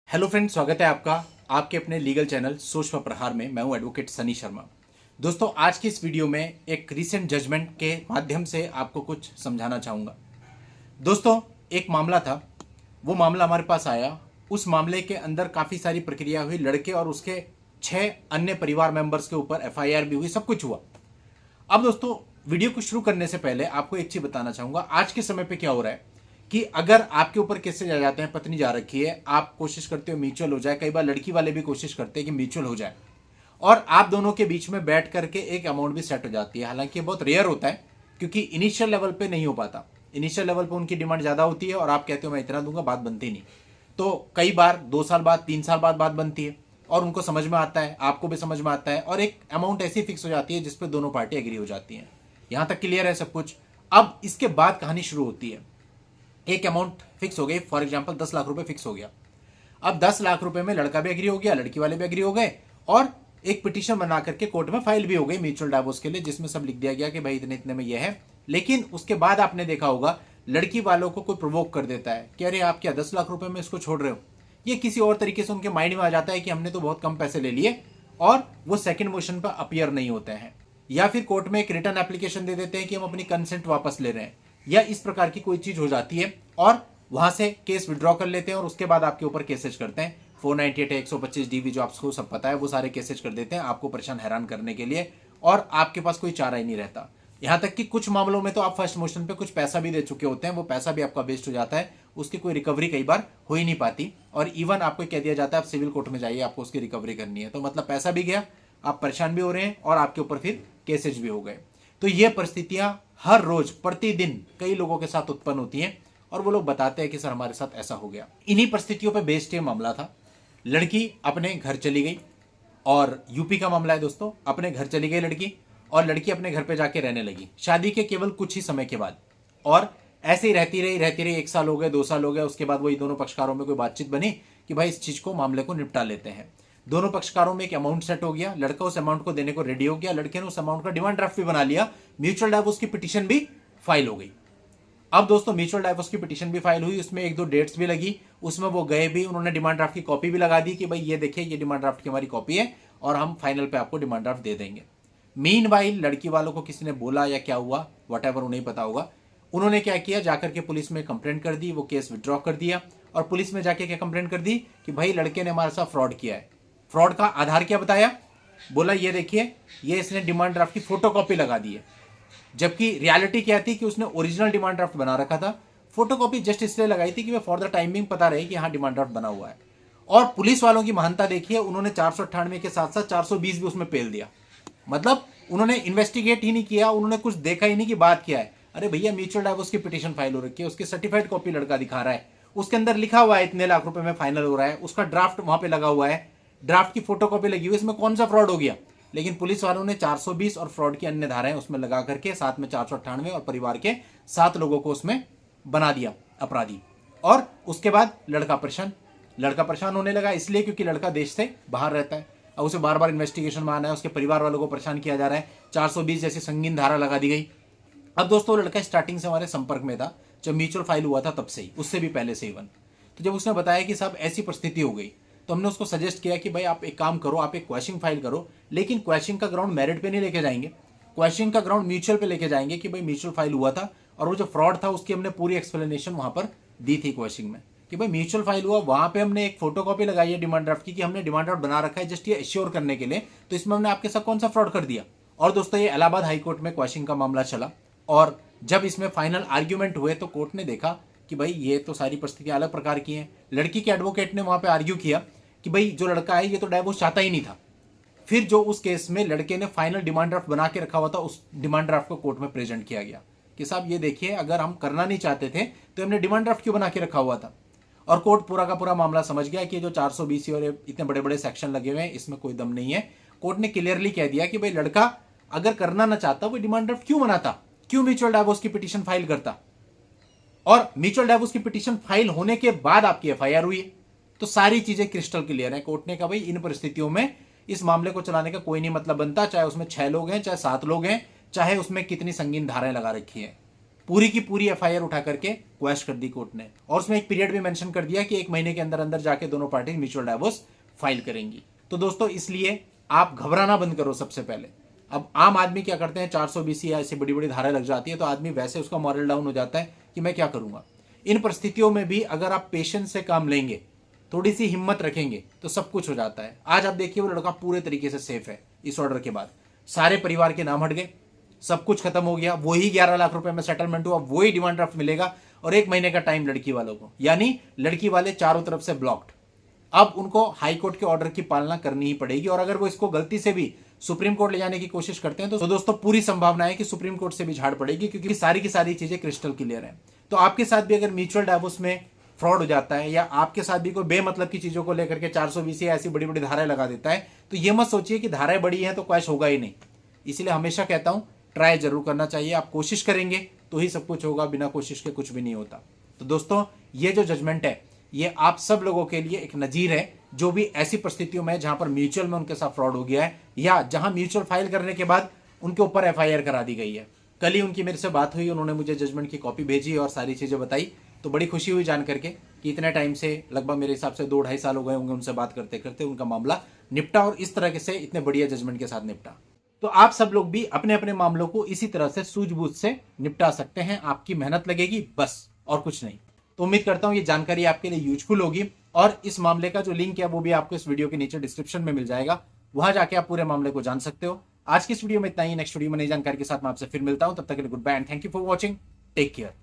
Hello friends, स्वागत है आपका आपके अपने लीगल चैनल सोच व प्रहार में। मैं हूं एडवोकेट सनी शर्मा। दोस्तों, आज की इस वीडियो में एक रीसेंट जजमेंट के माध्यम से आपको कुछ समझाना चाहूँगा। दोस्तों, एक मामला था, वो मामला हमारे पास आया। उस मामले के अंदर काफ़ी सारी प्रक्रिया हुई, लड़के और उसके 6 अन्य परिवार मेंबर्स के ऊपर एफआईआर भी हुई, सब कुछ हुआ। अब दोस्तों, वीडियो को शुरू करने से पहले आपको एक चीज़ बताना चाहूँगा। आज के समय पे क्या हो रहा है कि अगर आपके ऊपर केसेज आ जाते हैं, पत्नी जा रखी है, आप कोशिश करते हो म्यूचुअल हो जाए, कई बार लड़की वाले भी कोशिश करते हैं कि म्यूचुअल हो जाए, और आप दोनों के बीच में बैठ करके एक अमाउंट भी सेट हो जाती है। हालांकि ये बहुत रेयर होता है, क्योंकि इनिशियल लेवल पे नहीं हो पाता। इनिशियल लेवल पे उनकी डिमांड ज़्यादा होती है और आप कहते हो मैं इतना दूंगा, बात बनती नहीं। तो कई बार 2 साल बाद, 3 साल बाद बात बनती है और उनको समझ में आता है, आपको भी समझ में आता है, और एक अमाउंट ऐसी फिक्स हो जाती है जिसपे दोनों पार्टी एग्री हो जाती हैं। यहां तक क्लियर है सब कुछ। अब इसके बाद कहानी शुरू होती है। एक अमाउंट फिक्स हो गई, फॉर एग्जांपल 10 लाख रुपए फिक्स हो गया। अब 10 लाख रुपए में लड़का भी एग्री हो गया, लड़की वाले भी एग्री हो गए, और एक पिटीशन बना करके कोर्ट में फाइल भी हो गई म्यूचुअल डाइवोर्स के लिए, जिसमें सब लिख दिया गया कि भाई इतने इतने में यह है। लेकिन उसके बाद आपने देखा होगा, लड़की वालों को कोई प्रोवोक कर देता है कि अरे आप क्या 10 लाख रुपए में इसको छोड़ रहे हो। ये किसी और तरीके से उनके माइंड में आ जाता है कि हमने तो बहुत कम पैसे ले लिए, और वो सेकंड मोशन पर अपीयर नहीं होते हैं, या फिर कोर्ट में एक रिटर्न एप्लीकेशन दे देते हैं कि हम अपनी कंसेंट वापस ले रहे हैं, या इस प्रकार की कोई चीज हो जाती है, और वहां से केस विड्रॉ कर लेते हैं और उसके बाद आपके ऊपर केसेज करते हैं। 498 है, 125 डीवी, जो आपको सब पता है, वो सारे केसेज कर देते हैं आपको परेशान हैरान करने के लिए, और आपके पास कोई चारा ही नहीं रहता। यहां तक कि कुछ मामलों में तो आप फर्स्ट मोशन पे कुछ पैसा भी दे चुके होते हैं, वो पैसा भी आपका वेस्ट हो जाता है, उसकी कोई रिकवरी कई बार हो ही नहीं पाती, और इवन आपको कह दिया जाता है आप सिविल कोर्ट में जाइए, आपको उसकी रिकवरी करनी है। तो मतलब पैसा भी गया, आप परेशान भी हो रहे हैं, और आपके ऊपर फिर केसेज भी हो गए। तो ये परिस्थितियां हर रोज प्रतिदिन कई लोगों के साथ उत्पन्न होती हैं, और वो लोग बताते हैं कि सर हमारे साथ ऐसा हो गया। इन्हीं परिस्थितियों पे बेस्ड ये मामला था। लड़की अपने घर चली गई, और यूपी का मामला है दोस्तों। अपने घर चली गई लड़की, और लड़की अपने घर पे जाके रहने लगी शादी के केवल कुछ ही समय के बाद, और ऐसे ही रहती रही 1 साल हो गए, 2 साल हो गए। उसके बाद वही दोनों पक्षकारों में कोई बातचीत बनी कि भाई इस चीज को, मामले को निपटा लेते हैं। दोनों पक्षकारों में एक अमाउंट सेट हो गया, लड़का उस अमाउंट को देने को रेडी हो गया, लड़के ने उस अमाउंट का डिमांड ड्राफ्ट भी बना लिया, म्यूचुअल डाइवोर्स की पिटीशन भी फाइल हो गई। अब दोस्तों, म्यूचुअल डाइवोर्स की पिटीशन भी फाइल हुई, उसमें 1-2 डेट्स भी लगी, उसमें वो गए भी, उन्होंने डिमांड ड्राफ्ट की कॉपी भी लगा दी कि भाई ये देखिए, ये डिमांड ड्राफ्ट की हमारी कॉपी है, और हम फाइनल पे आपको डिमांड ड्राफ्ट दे देंगे। मीनवाइल लड़की वालों को किसी ने बोला या क्या हुआ, वटएवर, उन्हें पता होगा, उन्होंने क्या किया, जाकर के पुलिस में कंप्लेंट कर दी, वो केस विड्रॉ कर दिया, और पुलिस में जाके क्या कंप्लेंट कर दी कि भाई लड़के ने हमारे साथ फ्रॉड किया है। फ्रॉड का आधार क्या बताया, बोला ये देखिए, ये इसने डिमांड ड्राफ्ट की फोटोकॉपी लगा दी है, जबकि रियलिटी क्या थी कि उसने ओरिजिनल डिमांड ड्राफ्ट बना रखा था। फोटोकॉपी जस्ट इसलिए लगाई थी कि वे फॉर द टाइमिंग पता रहे कि हाँ डिमांड ड्राफ्ट बना हुआ है। और पुलिस वालों की महानता देखिए, उन्होंने 498 के साथ साथ 420 भी उसमें पेल दिया। मतलब उन्होंने इन्वेस्टिगेट ही नहीं किया, उन्होंने कुछ देखा ही नहीं कि बात क्या है। अरे भैया, म्यूचुअल डाइवोर्स की पिटीशन फाइल हो रखी है, उसकी सर्टिफाइड कॉपी लड़का दिखा रहा है, उसके अंदर लिखा हुआ है इतने लाख रुपए में फाइनल हो रहा है, उसका ड्राफ्ट वहां पे लगा हुआ है, ड्राफ्ट की फोटोकॉपी लगी हुई है, इसमें कौन सा फ्रॉड हो गया। लेकिन पुलिस वालों ने 420 और फ्रॉड की अन्य धाराएं उसमें लगा करके साथ में 498 और परिवार के 7 लोगों को उसमें बना दिया अपराधी। और उसके बाद लड़का परेशान होने लगा, इसलिए क्योंकि लड़का देश से बाहर रहता है, और उसे बार बार इन्वेस्टिगेशन में आना है, उसके परिवार वालों को परेशान किया जा रहा है, 420 जैसी संगीन धारा लगा दी गई। अब दोस्तों, लड़का स्टार्टिंग से हमारे संपर्क में था, जब म्यूचुअल फाइल हुआ था तब से ही, उससे भी पहले से इवन। तो जब उसने बताया कि साहब ऐसी परिस्थिति हो गई, तो हमने उसको सजेस्ट किया कि भाई आप एक काम करो, आप एक क्वेश्चन फाइल करो, लेकिन क्वेश्चन का ग्राउंड मेरिट पे नहीं लेके जाएंगे, क्वेश्चन का ग्राउंड म्यूचुअल पे लेके जाएंगे कि भाई म्यूचुअल फाइल हुआ था, और वो जो फ्रॉड था उसकी हमने पूरी एक्सप्लेनेशन वहां पर दी थी क्वेश्चन में, कि भाई म्यूचुअल फाइल हुआ, वहां पे हमने एक फोटोकॉपी लगाई है डिमांड ड्राफ्ट की, कि हमने डिमांड ड्राफ्ट बना रखा है जस्ट ये एश्योर करने के लिए, तो इसमें हमने आपके साथ कौन सा फ्रॉड कर दिया। और दोस्तों, ये इलाहाबाद हाईकोर्ट में क्वेश्चन का मामला चला, और जब इसमें फाइनल आर्ग्यूमेंट हुए तो कोर्ट ने देखा कि भाई ये तो सारी परिस्थितियां अलग प्रकार की हैं। लड़की के एडवोकेट ने वहां पे आर्ग्यू किया कि भाई जो लड़का है ये तो डाइवोर्स चाहता ही नहीं था। फिर जो उस केस में लड़के ने फाइनल डिमांड ड्राफ्ट बना के रखा हुआ था, उस डिमांड ड्राफ्ट को कोर्ट में प्रेजेंट किया गया कि साहब ये देखिए, अगर हम करना नहीं चाहते थे तो हमने डिमांड ड्राफ्ट क्यों बना के रखा हुआ था। और कोर्ट पूरा का पूरा मामला समझ गया कि जो 420 और इतने बड़े बड़े सेक्शन लगे हुए हैं, इसमें कोई दम नहीं है। कोर्ट ने क्लियरली कह दिया कि भाई लड़का अगर करना ना चाहता, वो डिमांड ड्राफ्ट क्यों बनाता, क्यों म्यूचुअल डाइवोर्स की पिटीशन फाइल करता। और म्यूचुअल डाइवोर्स की पिटीशन फाइल होने के बाद आपकी एफआईआर हुई है, तो सारी चीजें क्रिस्टल क्लियर है। कोर्ट ने कहा भाई इन परिस्थितियों में इस मामले को चलाने का कोई नहीं मतलब बनता, चाहे उसमें 6 लोग हैं, चाहे 7 लोग हैं, चाहे उसमें कितनी संगीन धाराएं लगा रखी है। पूरी की पूरी एफआईआर उठा करके क्वैश कर दी कोर्ट ने, और उसमें एक पीरियड भी मेंशन कर दिया कि 1 महीने के अंदर अंदर जाके दोनों पार्टी म्यूचुअल डाइवोर्स फाइल करेंगी। तो दोस्तों इसलिए आप घबराना बंद करो सबसे पहले। अब आम आदमी क्या करते हैं, 420 या ऐसी बड़ी बड़ी धारा लग जाती है तो आदमी वैसे उसका मॉरल डाउन हो जाता है कि मैं क्या करूंगा। इन परिस्थितियों में भी अगर आप पेशेंस से काम लेंगे, थोड़ी सी हिम्मत रखेंगे, तो सब कुछ हो जाता है। आज आप देखिए वो लड़का पूरे तरीके से सेफ है इस ऑर्डर के बाद, सारे परिवार के नाम हट गए, सब कुछ खत्म हो गया, वही 11 लाख रुपए में सेटलमेंट हुआ, वही डिमांड ड्राफ्ट मिलेगा और 1 महीने का टाइम लड़की वालों को, यानी लड़की वाले चारों तरफ से ब्लॉक्ड। अब उनको हाई कोर्ट के ऑर्डर की पालना करनी ही पड़ेगी, और अगर वो इसको गलती से भी सुप्रीम कोर्ट ले जाने की कोशिश करते हैं तो दोस्तों पूरी संभावना है कि सुप्रीम कोर्ट से भी झाड़ पड़ेगी, क्योंकि सारी की सारी चीजें क्रिस्टल क्लियर है। तो आपके साथ भी अगर म्यूचुअल डाइवोर्स में फ्रॉड हो जाता है, या आपके साथ भी कोई बेमतलब की चीजों को लेकर के 420 या ऐसी बड़ी बड़ी धाराएं लगा देता है, तो ये मत सोचिए कि धाराएं बड़ी हैं तो क्वैश होगा ही नहीं। इसलिए हमेशा कहता हूं ट्राई जरूर करना चाहिए, आप कोशिश करेंगे तो ही सब कुछ होगा, बिना कोशिश के कुछ भी नहीं होता। तो दोस्तों ये जो जजमेंट है ये आप सब लोगों के लिए एक नजीर है, जो भी ऐसी परिस्थितियों में जहां पर म्यूचुअल में उनके साथ फ्रॉड हो गया है, या जहां म्यूचुअल फाइल करने के बाद उनके ऊपर एफआईआर करा दी गई है। कल ही उनकी मेरे से बात हुई, उन्होंने मुझे जजमेंट की कॉपी भेजी और सारी चीजें बताई, तो बड़ी खुशी हुई जान करके कि इतने टाइम से, लगभग मेरे हिसाब से 2-2.5 साल हो गए होंगे उनसे बात करते करते, उनका मामला निपटा और इस तरह से इतने बढ़िया जजमेंट के साथ निपटा। तो आप सब लोग भी अपने अपने मामलों को इसी तरह से सूझबूझ से निपटा सकते हैं, आपकी मेहनत लगेगी बस, और कुछ नहीं। तो उम्मीद करता हूं ये जानकारी आपके लिए यूजफुल होगी, और इस मामले का जो लिंक है वो भी आपको इस वीडियो के नीचे डिस्क्रिप्शन में मिल जाएगा, वहां जाके आप पूरे मामले को जान सकते हो। आज की इस वीडियो में इतना ही, नेक्स्ट वीडियो में नई जानकारी के साथ मैं आपसे फिर मिलता हूं, तब तक के लिए goodbye and thank you for watching, take care.